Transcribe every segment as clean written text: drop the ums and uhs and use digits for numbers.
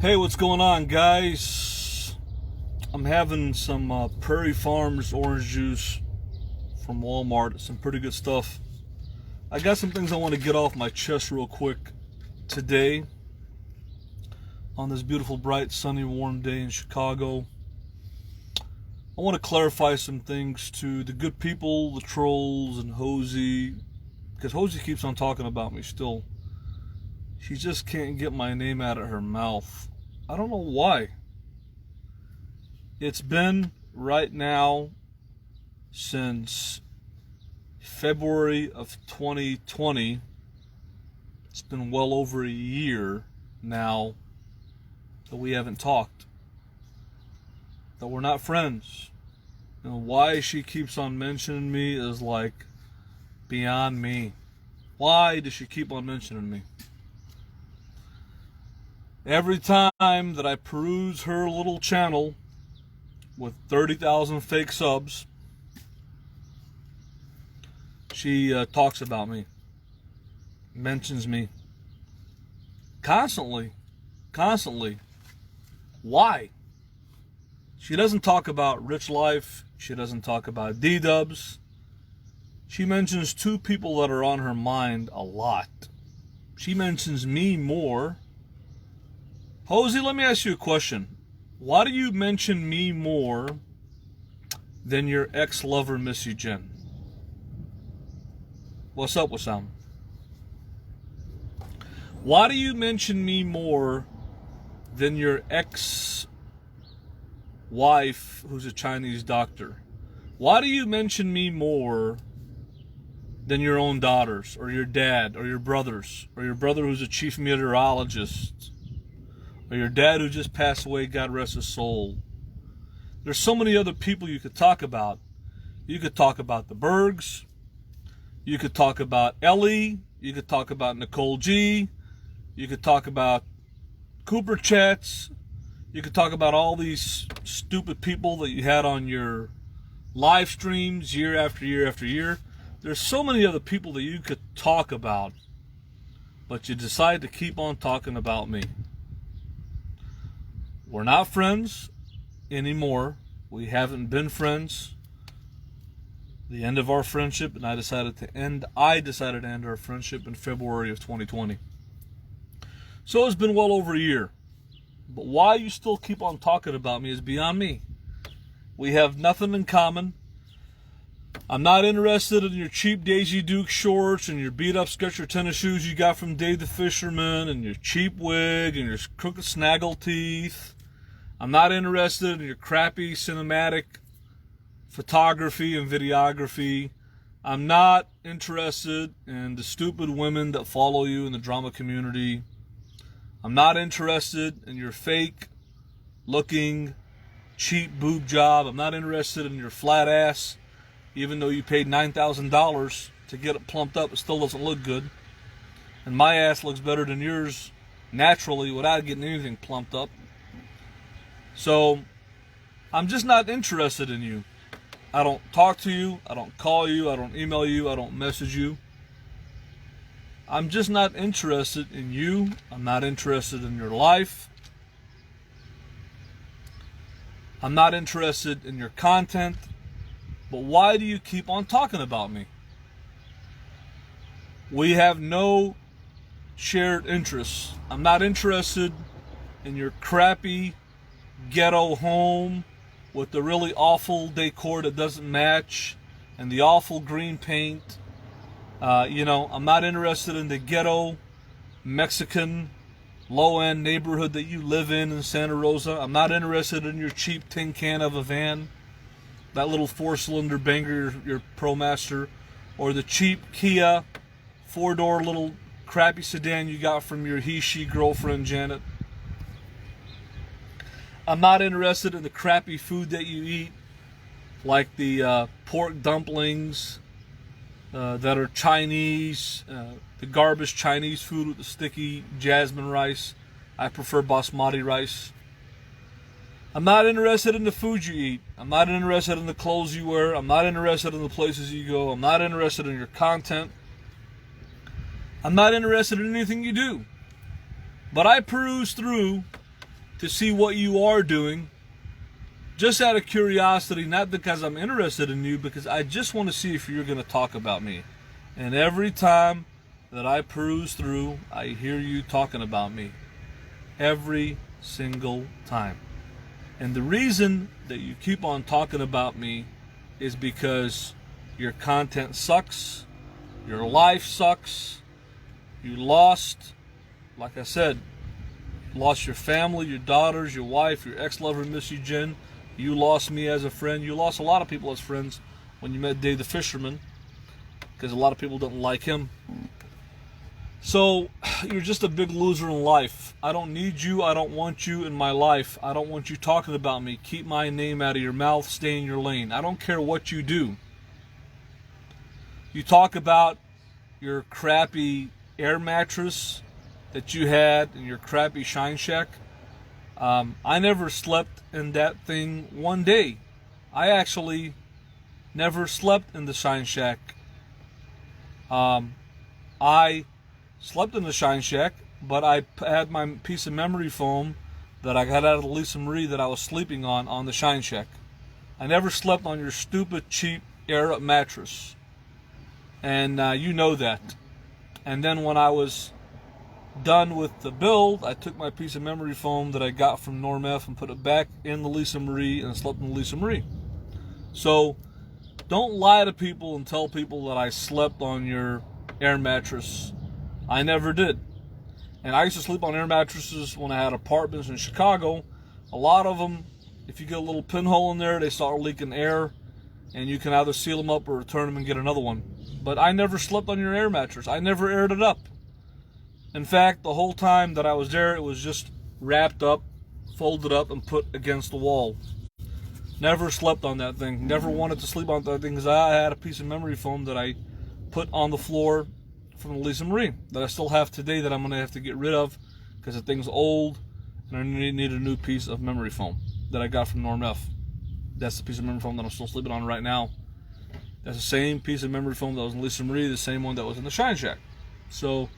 Hey, what's going on, guys? I'm having some Prairie Farms orange juice from Walmart. Some pretty good stuff. I got some things I want to get off my chest real quick today on this beautiful, bright, sunny, warm day in Chicago. I want to clarify some things to the good people, the trolls, and Hozie, because Hozie keeps on talking about me still. She just can't get my name out of her mouth. I don't know why. It's been right now since February of 2020. It's been well over a year now that we haven't talked, that we're not friends. And why she keeps on mentioning me is like beyond me. Why does she keep on mentioning me? Every time that I peruse her little channel with 30,000 fake subs, she talks about me, mentions me constantly. Why? She doesn't talk about Richlife. She doesn't talk about D-dubs. She mentions two people that are on her mind a lot. She mentions me more. Hozie, let me ask you a question. Why do you mention me more than your ex-lover, Missy Jen? What's up with them? Why do you mention me more than your ex-wife, who's a Chinese doctor? Why do you mention me more than your own daughters, or your dad, or your brothers, or your brother who's a chief meteorologist, or your dad who just passed away, God rest his soul? There's so many other people you could talk about. You could talk about the Bergs. You could talk about Ellie. You could talk about Nicole G. You could talk about Cooper Chats. You could talk about all these stupid people that you had on your live streams year after year after year. There's so many other people that you could talk about, but you decide to keep on talking about me. We're not friends anymore. We haven't been friends. The end of our friendship, and I decided to end our friendship in February of 2020. So it's been well over a year. But why you still keep on talking about me is beyond me. We have nothing in common. I'm not interested in your cheap Daisy Duke shorts and your beat-up Skechers tennis shoes you got from Dave the Fisherman and your cheap wig and your crooked snaggle teeth. I'm not interested in your crappy cinematic photography and videography. I'm not interested in the stupid women that follow you in the drama community. I'm not interested in your fake looking cheap boob job. I'm not interested in your flat ass. Even though you paid $9,000 to get it plumped up, it still doesn't look good. And my ass looks better than yours naturally without getting anything plumped up. So I'm just not interested in you. I don't talk to you. I don't call you. I don't email you. I don't message you. I'm just not interested in you. I'm not interested in your life. I'm not interested in your content. But why do you keep on talking about me? We have no shared interests. I'm not interested in your crappy ghetto home with the really awful decor that doesn't match and the awful green paint. I'm not interested in the ghetto Mexican low-end neighborhood that you live in Santa Rosa. I'm not interested in your cheap tin can of a van, that little 4-cylinder banger, your ProMaster, or the cheap Kia 4-door little crappy sedan you got from your he-she girlfriend Janet. I'm not interested in the crappy food that you eat, like the pork dumplings that are Chinese, the garbage Chinese food with the sticky jasmine rice. I prefer basmati rice. I'm not interested in the food you eat. I'm not interested in the clothes you wear. I'm not interested in the places you go. I'm not interested in your content. I'm not interested in anything you do. But I peruse through to see what you are doing, just out of curiosity, not because I'm interested in you, because I just want to see if you're going to talk about me. And every time that I peruse through, I hear you talking about me. Every single time. And the reason that you keep on talking about me is because your content sucks, your life sucks, you lost, like I said, lost your family, your daughters, your wife, your ex-lover, Missy Jen. You lost me as a friend. You lost a lot of people as friends when you met Dave the Fisherman, because a lot of people didn't like him. So you're just a big loser in life. I don't need you. I don't want you in my life. I don't want you talking about me. Keep my name out of your mouth. Stay in your lane. I don't care what you do. You talk about your crappy air mattress that you had in your crappy Shine Shack. I never slept in that thing one day. I actually never slept in the Shine Shack. I slept in the Shine Shack, but I had my piece of memory foam that I got out of the Lisa Marie that I was sleeping on the Shine Shack. I never slept on your stupid, cheap air-up mattress. And you know that. And then when I was done with the build, I took my piece of memory foam that I got from Norm F and put it back in the Lisa Marie and slept in the Lisa Marie. So don't lie to people and tell people that I slept on your air mattress. I never did. And I used to sleep on air mattresses when I had apartments in Chicago. A lot of them, if you get a little pinhole in there, they start leaking air, and you can either seal them up or return them and get another one. But I never slept on your air mattress. I never aired it up. In fact, the whole time that I was there, it was just wrapped up, folded up, and put against the wall. Never slept on that thing. Never wanted to sleep on that thing because I had a piece of memory foam that I put on the floor from the Lisa Marie that I still have today that I'm going to have to get rid of because the thing's old and I need a new piece of memory foam that I got from Norm F. That's the piece of memory foam that I'm still sleeping on right now. That's the same piece of memory foam that was in Lisa Marie, the same one that was in the Shine Shack. So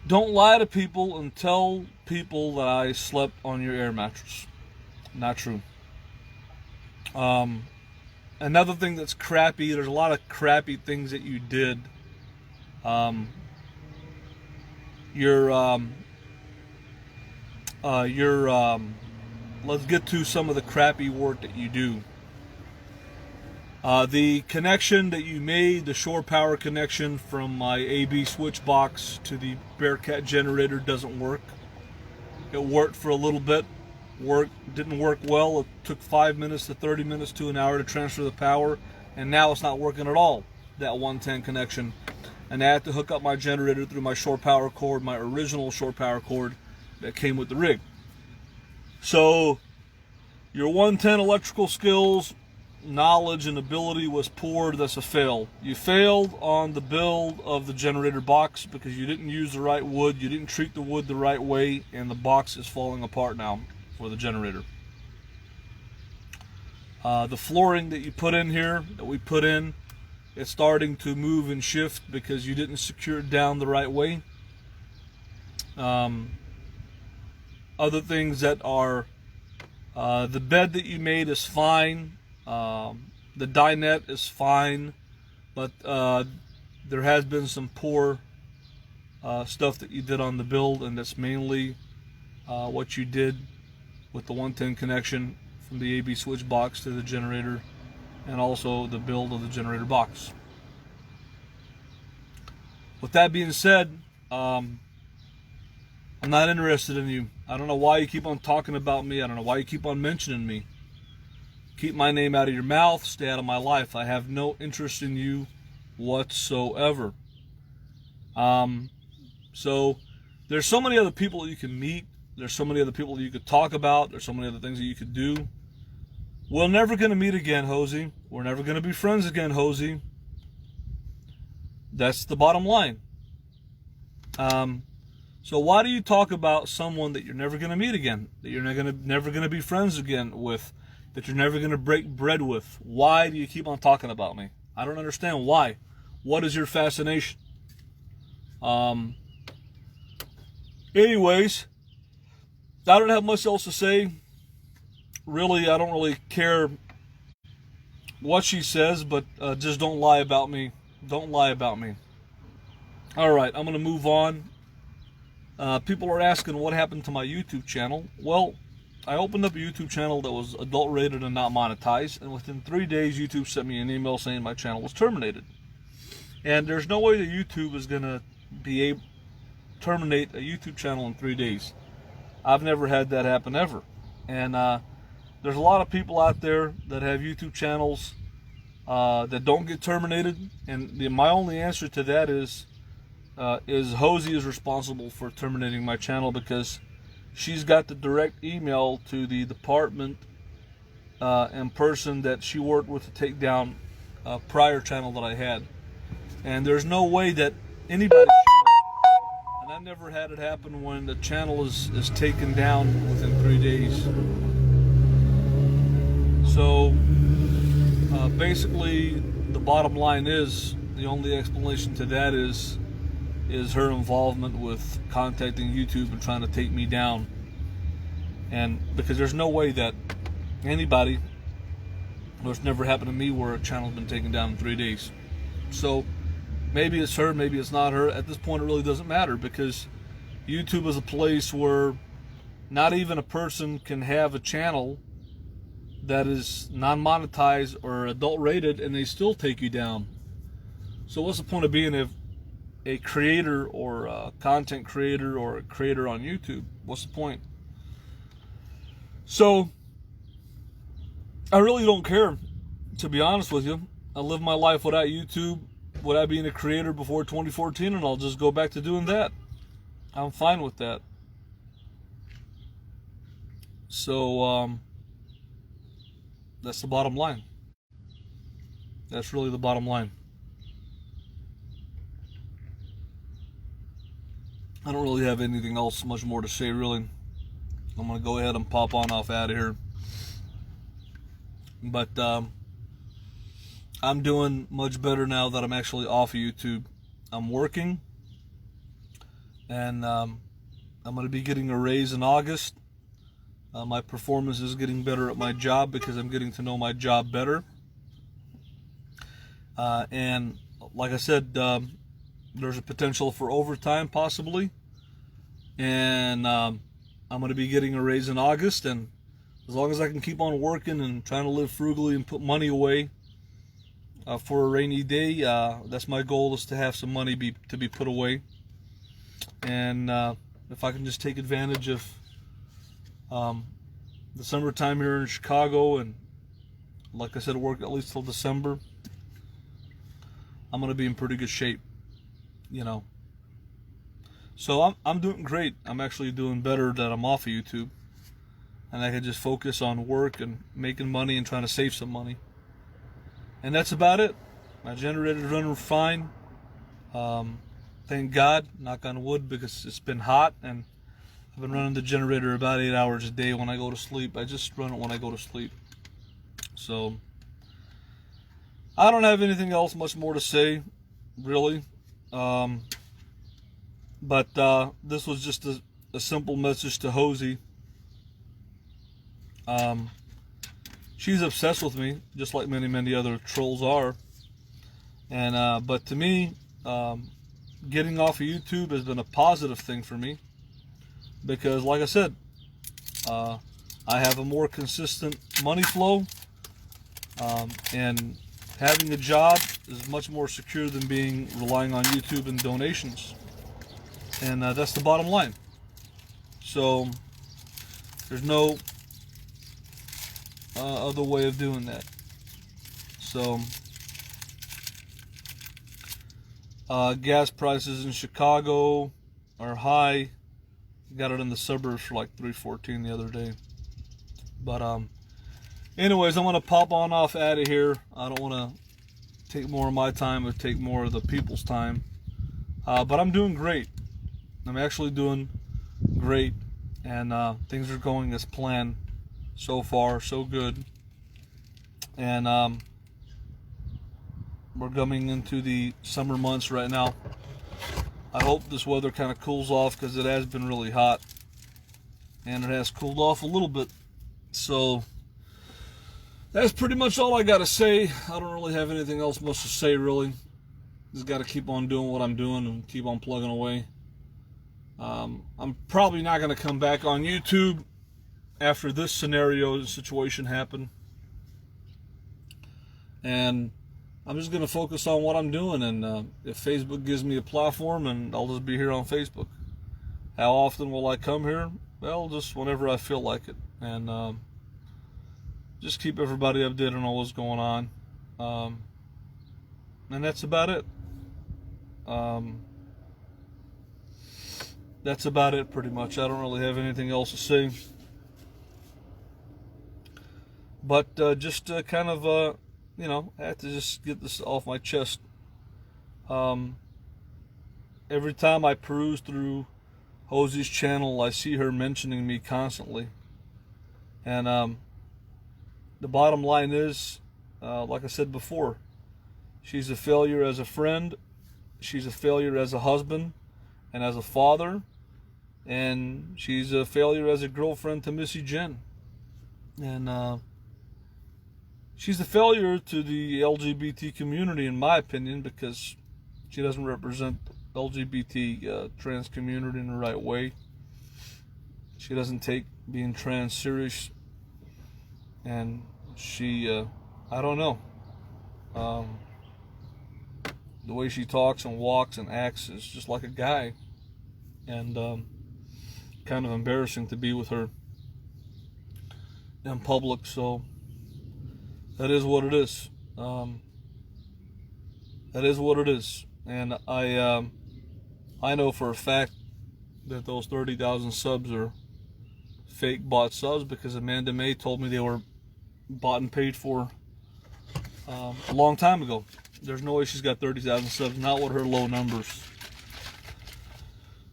don't lie to people and tell people that I slept on your air mattress. Not true. Another thing that's crappy, there's a lot of crappy things that you did. Let's get to some of the crappy work that you do. The connection that you made, the shore power connection from my AB switch box to the Bearcat generator doesn't work. It worked for a little bit. Didn't work well. It took 5 minutes to 30 minutes to an hour to transfer the power, and now it's not working at all, that 110 connection. And I had to hook up my generator through my shore power cord, my original shore power cord that came with the rig. So your 110 electrical skills, knowledge, and ability was poor. That's a fail. You failed on the build of the generator box because you didn't use the right wood, you didn't treat the wood the right way, and the box is falling apart now for the generator. The flooring that you put in here, that we put in, it's starting to move and shift because you didn't secure it down the right way. Other things that are, the bed that you made is fine. The dinette is fine, but there has been some poor stuff that you did on the build, and that's mainly what you did with the 110 connection from the AB switch box to the generator, and also the build of the generator box. With that being said, I'm not interested in you. I don't know why you keep on talking about me. I don't know why you keep on mentioning me. Keep my name out of your mouth. Stay out of my life. I have no interest in you whatsoever. So there's so many other people that you can meet. There's so many other people that you could talk about. There's so many other things that you could do. We're never going to meet again, Hozie. We're never going to be friends again, Hozie. That's the bottom line. So why do you talk about someone that you're never going to meet again, that you're never going to be friends again with, that you're never going to break bread with? Why do you keep on talking about me? I don't understand why. What is your fascination? Anyways, I don't have much else to say. Really, I don't really care what she says, but just don't lie about me. Don't lie about me. All right, I'm going to move on. People are asking what happened to my YouTube channel. Well, I opened up a YouTube channel that was adult rated and not monetized, and within 3 days, YouTube sent me an email saying my channel was terminated. And there's no way that YouTube is going to be able to terminate a YouTube channel in 3 days. I've never had that happen ever. And there's a lot of people out there that have YouTube channels that don't get terminated. And my only answer to that is Hozie is responsible for terminating my channel, because she's got the direct email to the department and person that she worked with to take down a prior channel that I had. And there's no way that anybody's channel, and I never had it happen when the channel is taken down within 3 days. So basically, the bottom line is, the only explanation to that is her involvement with contacting YouTube and trying to take me down. And because there's no way that anybody, it's never happened to me where a channel's been taken down in 3 days. So maybe it's her, maybe it's not her. At this point, it really doesn't matter, because YouTube is a place where not even a person can have a channel that is non-monetized or adult rated and they still take you down. So what's the point of being a creator or a content creator or a creator on YouTube? What's the point? So I really don't care, to be honest with you. I live my life without YouTube, without being a creator before 2014, and I'll just go back to doing that. I'm fine with that. So that's the bottom line. That's really the bottom line. I don't really have anything else much more to say, really. I'm going to go ahead and pop on off out of here. But I'm doing much better now that I'm actually off of YouTube. I'm working, and I'm going to be getting a raise in August. My performance is getting better at my job because I'm getting to know my job better. And like I said, there's a potential for overtime possibly. And I'm going to be getting a raise in August. And as long as I can keep on working and trying to live frugally and put money away for a rainy day, that's my goal, is to have some money to be put away. And if I can just take advantage of the summertime here in Chicago, and like I said, work at least till December, I'm going to be in pretty good shape, you know. So I'm doing great. I'm actually doing better that I'm off of YouTube, and I can just focus on work and making money and trying to save some money. And that's about it. My generator's running fine. Thank God, knock on wood, because it's been hot, and I've been running the generator about 8 hours a day when I go to sleep. I just run it when I go to sleep. So I don't have anything else much more to say, really. But this was just a simple message to Hozie. She's obsessed with me, just like many other trolls are. And but to me, getting off of YouTube has been a positive thing for me, because, like I said, I have a more consistent money flow, and having a job is much more secure than relying on YouTube and donations. And that's the bottom line. So there's no other way of doing that. So gas prices in Chicago are high. Got it in the suburbs for like $3.14 the other day. But anyways, I'm gonna pop on off out of here. I don't want to take more of my time or take more of the people's time. But I'm doing great. I'm actually doing great, and things are going as planned so far, so good. And we're coming into the summer months right now. I hope this weather kind of cools off, because it has been really hot. and it has cooled off a little bit. So that's pretty much all I got to say. I don't really have anything else much to say, really. Just got to keep on doing what I'm doing and keep on plugging away. I'm probably not going to come back on YouTube after this scenario and situation happened. And I'm just going to focus on what I'm doing. And if Facebook gives me a platform, and I'll just be here on Facebook. How often will I come here? Well, just whenever I feel like it. And just keep everybody updated on what's going on. And that's about it. That's about it, pretty much. I don't really have anything else to say. But just kind of, you know, I have to just get this off my chest. Every time I peruse through Hozie's channel, I see her mentioning me constantly. And the bottom line is, like I said before, she's a failure as a friend. She's a failure as a husband and as a father. And she's a failure as a girlfriend to Missy Jen. And she's a failure to the LGBT community, in my opinion, because she doesn't represent LGBT trans community in the right way. She doesn't take being trans serious. And she, I don't know. The way she talks and walks and acts is just like a guy. And kind of embarrassing to be with her in public. So that is what it is. That is what it is. And I know for a fact that those 30,000 subs are fake bought subs, because Amanda May told me they were bought and paid for a long time ago. There's no way she's got 30,000 subs, not with her low numbers.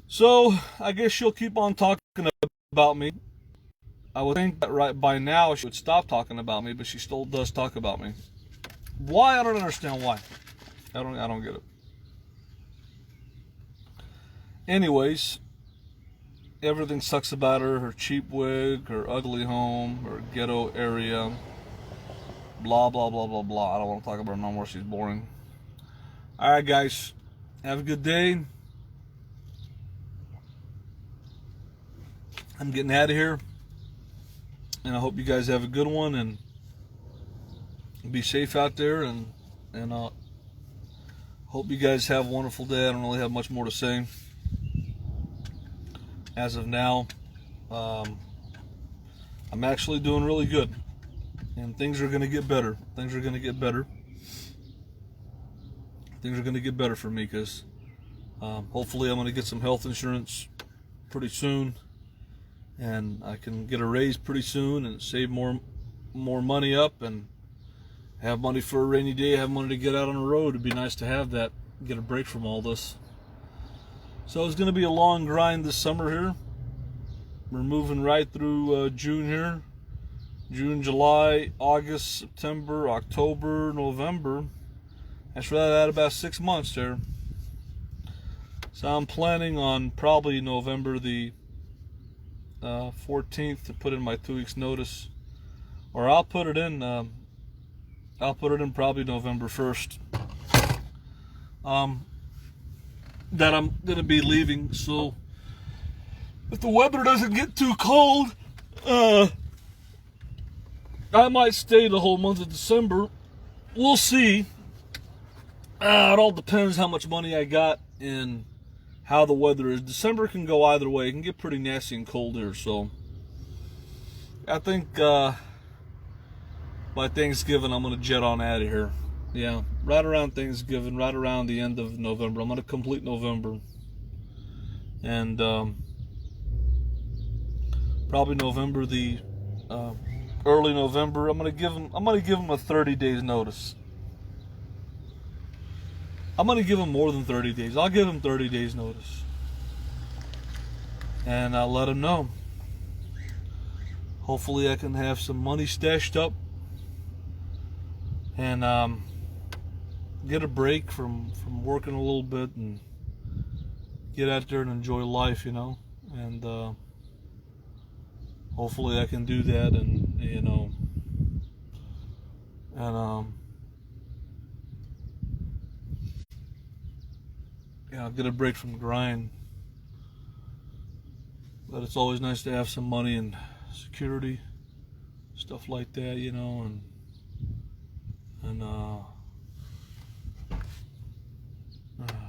So I guess she'll keep on talking about me. I would think that right by now she would stop talking about me, but she still does talk about me. Why? I don't understand why. I don't get it. Anyways, everything sucks about her. Her cheap wig, her ugly home, her ghetto area. Blah, blah, blah, blah, blah. I don't want to talk about her no more. She's boring. Alright, guys. Have a good day. I'm getting out of here. And I hope you guys have a good one. And be safe out there. And hope you guys have a wonderful day. I don't really have much more to say. As of now, I'm actually doing really good. And things are going to get better. Things are going to get better. Things are going to get better for me, because hopefully I'm going to get some health insurance pretty soon. And I can get a raise pretty soon and save more money up and have money for a rainy day, have money to get out on the road. It'd be nice to have that, get a break from all this. So it's going to be a long grind this summer here. We're moving right through June here. June, July, August, September, October, November. That's right at about 6 months there. So I'm planning on probably November the 14th to put in my 2 weeks notice. Or I'll put it in probably November 1st. That I'm going to be leaving. So if the weather doesn't get too cold, I might stay the whole month of December. We'll see. It all depends how much money I got and how the weather is. December can go either way. It can get pretty nasty and cold here. So I think by Thanksgiving I'm going to jet on out of here. Yeah, right around Thanksgiving, right around the end of November. I'm going to complete November. And probably November the early November, I'm gonna give him a 30 days notice. I'm gonna give him more than 30 days. I'll give him 30 days notice, and I'll let him know. Hopefully, I can have some money stashed up and get a break from working a little bit and get out there and enjoy life, you know, and hopefully I can do that, and I'll get a break from the grind. But it's always nice to have some money and security, stuff like that, and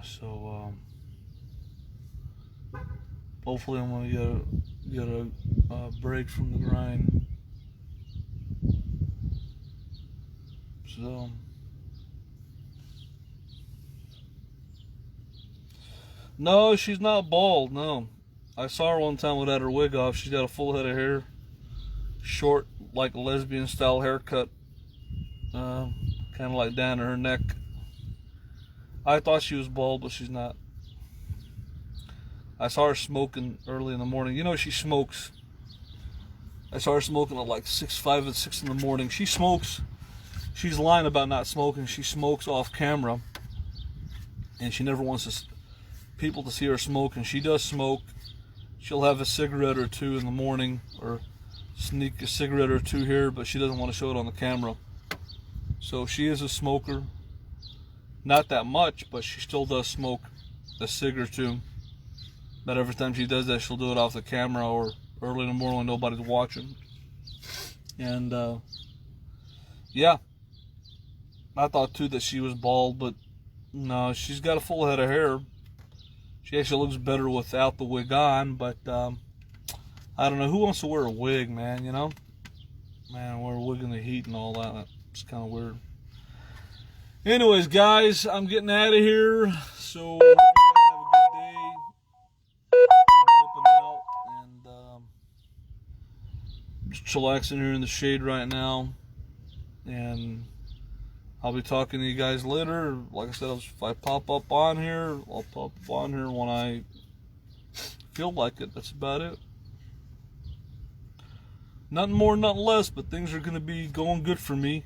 so hopefully I'm gonna get a break from the grind. So no, she's not bald. No, I saw her one time without her wig off. She's got a full head of hair, short, like a lesbian style haircut, kind of like down to her neck. I thought she was bald, but she's not. I saw her smoking early in the morning. She smokes. I saw her smoking at like 5 and 6 in the morning. She smokes. She's lying about not smoking. She smokes off camera, and she never wants people to see her smoking. She does smoke. She'll have a cigarette or two in the morning, or sneak a cigarette or two here, but she doesn't want to show it on the camera. So she is a smoker. Not that much, but she still does smoke a cig or two. But every time she does that, she'll do it off the camera or early in the morning when nobody's watching. And yeah, I thought too that she was bald, but no, she's got a full head of hair. She actually looks better without the wig on, but I don't know. Who wants to wear a wig, man, Man, wear a wig in the heat and all that. It's kind of weird. Anyways, guys, I'm getting out of here. So, hope you guys have a good day. I'm dipping out and just chillaxing here in the shade right now. And I'll be talking to you guys later. Like I said, if I pop up on here, I'll pop up on here when I feel like it. That's about it. Nothing more, nothing less, but things are going to be going good for me.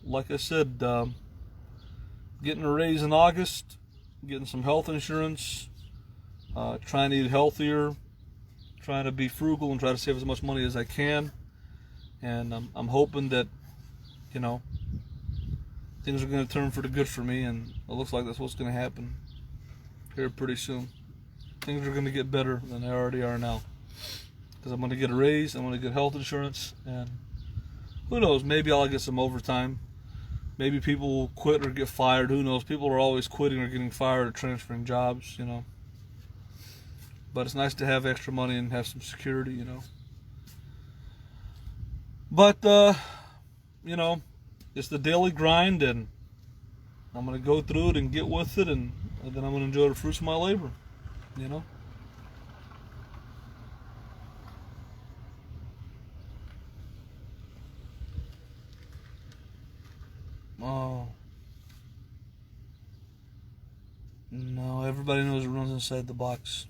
Like I said, getting a raise in August, getting some health insurance, trying to eat healthier, trying to be frugal and try to save as much money as I can. And I'm hoping that, things are going to turn for the good for me, and it looks like that's what's going to happen here pretty soon. Things are going to get better than they already are now, because I'm going to get a raise, I'm going to get health insurance, and who knows, maybe I'll get some overtime. Maybe people will quit or get fired. Who knows? People are always quitting or getting fired or transferring jobs, But it's nice to have extra money and have some security, But, it's the daily grind, and I'm going to go through it and get with it, and then I'm going to enjoy the fruits of my labor, Oh. No, everybody knows it runs inside the box.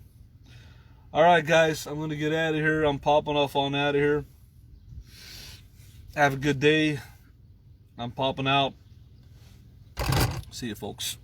Alright, guys, I'm going to get out of here. I'm popping off on out of here. Have a good day. I'm popping out. See you, folks.